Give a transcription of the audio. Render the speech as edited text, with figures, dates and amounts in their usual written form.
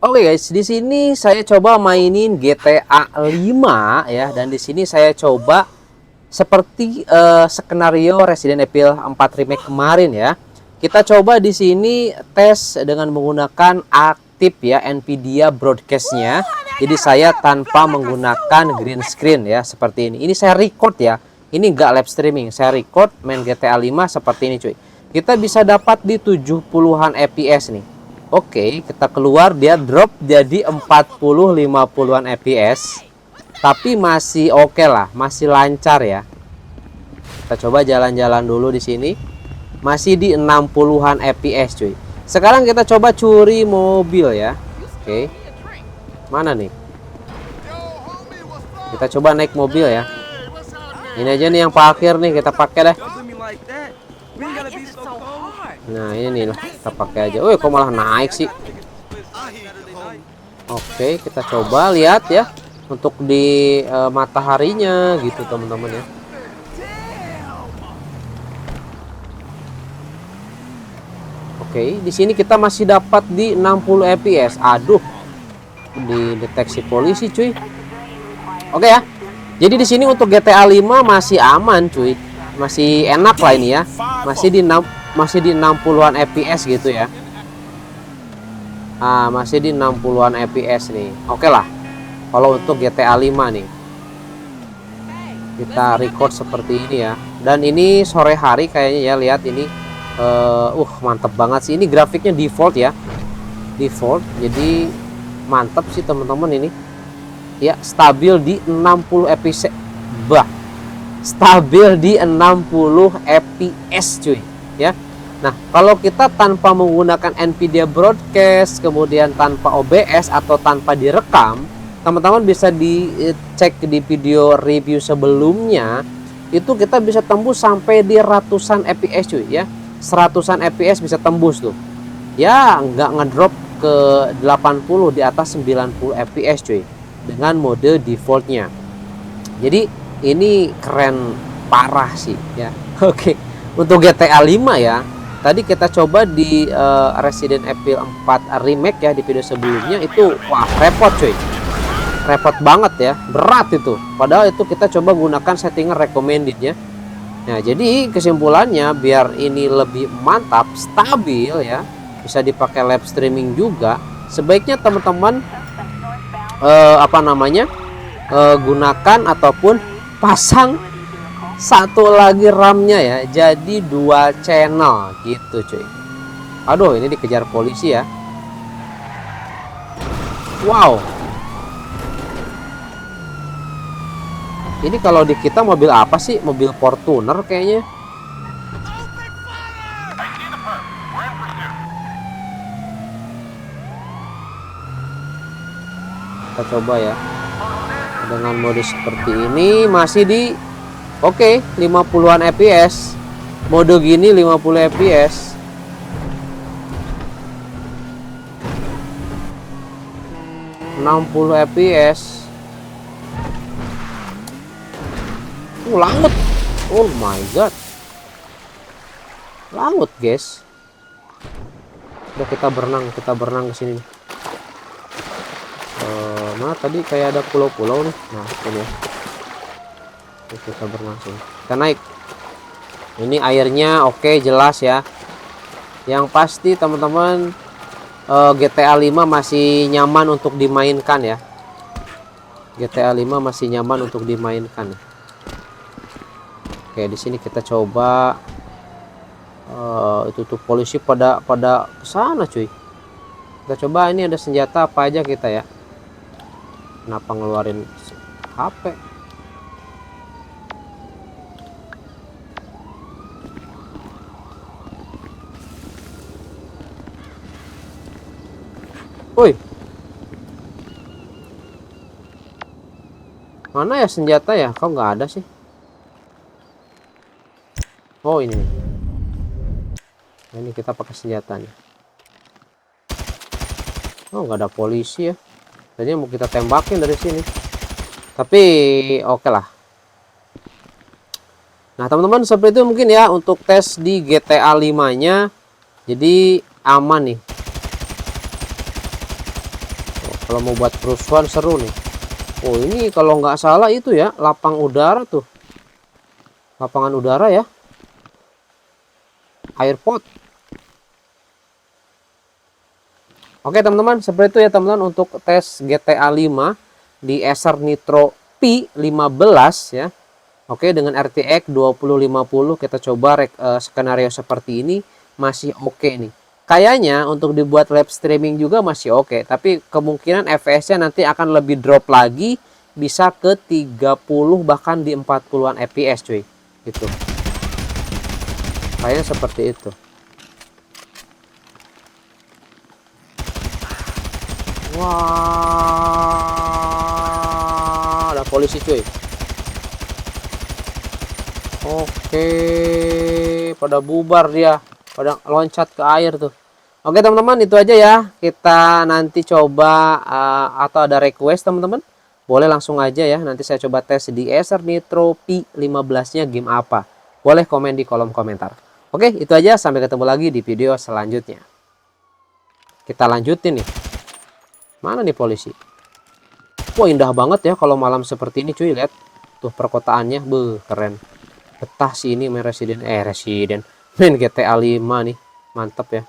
Oke guys, di sini saya coba mainin GTA 5 ya, dan di sini saya coba seperti skenario Resident Evil 4 Remake kemarin ya. Kita coba di sini tes dengan menggunakan aktif ya Nvidia broadcast-nya. Jadi saya tanpa menggunakan green screen ya, seperti ini. Ini saya record ya. Ini enggak live streaming, saya record main GTA 5 seperti ini cuy. Kita bisa dapat di 70-an fps nih. Oke, kita keluar, dia drop jadi 40-50-an fps. Tapi masih oke lah, masih lancar ya. Kita coba jalan-jalan dulu di sini. Masih di 60-an fps cuy. Sekarang kita coba curi mobil ya. Oke. Mana nih? Kita coba naik mobil ya. Ini aja nih yang parkir nih, kita pakai deh. Nah ini nih lah, kita pakai aja. Wih, kok malah naik sih? Oke, kita coba lihat ya untuk di mataharinya gitu teman-teman ya. Oke, di sini kita masih dapat di 60 fps. Aduh, dideteksi polisi cuy. Oke ya. Jadi di sini untuk GTA 5 masih aman cuy. Masih enak lah ini ya. Masih di 60-an fps gitu ya. Masih di 60-an fps nih. Oke lah. Kalau untuk GTA 5 nih. Kita record seperti ini ya. Dan ini sore hari kayaknya ya, lihat ini. Mantep banget sih. Ini grafiknya default ya. Default. Jadi mantep sih teman-teman ini. Ya, stabil di 60 fps. Stabil di 60 fps cuy ya. Nah, kalau kita tanpa menggunakan Nvidia broadcast, kemudian tanpa OBS atau tanpa direkam, teman-teman bisa dicek di video review sebelumnya, itu kita bisa tembus sampai di ratusan fps cuy ya. 100-an fps bisa tembus tuh ya, nggak ngedrop ke 80, di atas 90 fps cuy dengan mode defaultnya. Jadi ini keren parah sih ya. Oke, untuk GTA 5 ya, tadi kita coba di Resident Evil 4 Remake ya, di video sebelumnya itu wah repot cuy, repot banget ya, berat itu. Padahal itu kita coba gunakan settingan recommended ya. Nah jadi kesimpulannya, biar ini lebih mantap, stabil ya, bisa dipakai live streaming juga, sebaiknya teman-teman gunakan ataupun pasang satu lagi RAM-nya ya, jadi 2 channel gitu cuy. Aduh, ini dikejar polisi ya. Wow, ini kalau di kita mobil apa sih? Mobil Fortuner kayaknya. Kita coba ya dengan mode seperti ini, masih di 50-an fps. Mode gini 50 fps. fps. Langut. Oh my god. Langut, guys. Udah, kita berenang ke sini. Mana tadi kayak ada pulau-pulau nih. Nah, ini ya. Kita berenang sini. Kita naik. Ini airnya oke, jelas ya. Yang pasti teman-teman, GTA 5 masih nyaman untuk dimainkan ya. GTA 5 masih nyaman untuk dimainkan. Oke, di sini kita coba itu tuh polisi pada kesana cuy. Kita coba, ini ada senjata apa aja kita ya. Kenapa ngeluarin HP? Woi, mana ya senjata ya? Kok nggak ada sih? Oh ini. Nah, ini kita pakai senjatanya. Oh, nggak ada polisi ya. Tadinya mau kita tembakin dari sini. Tapi oke lah. Nah teman-teman, seperti itu mungkin ya untuk tes di GTA 5 nya. Jadi aman nih. Kalau mau buat kerusuhan seru nih. Oh, ini kalau nggak salah itu ya, lapang udara tuh. Lapangan udara ya. Airport. Oke teman-teman, seperti itu ya teman-teman untuk tes GTA 5 di Acer Nitro P15 ya. Oke, dengan RTX 2050 kita coba skenario seperti ini masih oke nih. Kayaknya untuk dibuat live streaming juga masih oke, tapi kemungkinan FPS-nya nanti akan lebih drop lagi, bisa ke 30 bahkan di 40-an FPS cuy. Gitu. Kayaknya seperti itu. Wah, ada polisi cuy. Oke, pada bubar dia, pada loncat ke air tuh. Oke teman-teman, itu aja ya. Kita nanti coba atau ada request teman-teman, boleh langsung aja ya. Nanti saya coba tes di Acer Nitro P15-nya game apa. Boleh komen di kolom komentar. Oke, itu aja. Sampai ketemu lagi di video selanjutnya. Kita lanjutin nih. Mana nih polisi? Wah, indah banget ya kalau malam seperti ini cuy. Lihat tuh perkotaannya, keren. Betah sih ini main Resident main GTA 5 nih. Mantap ya.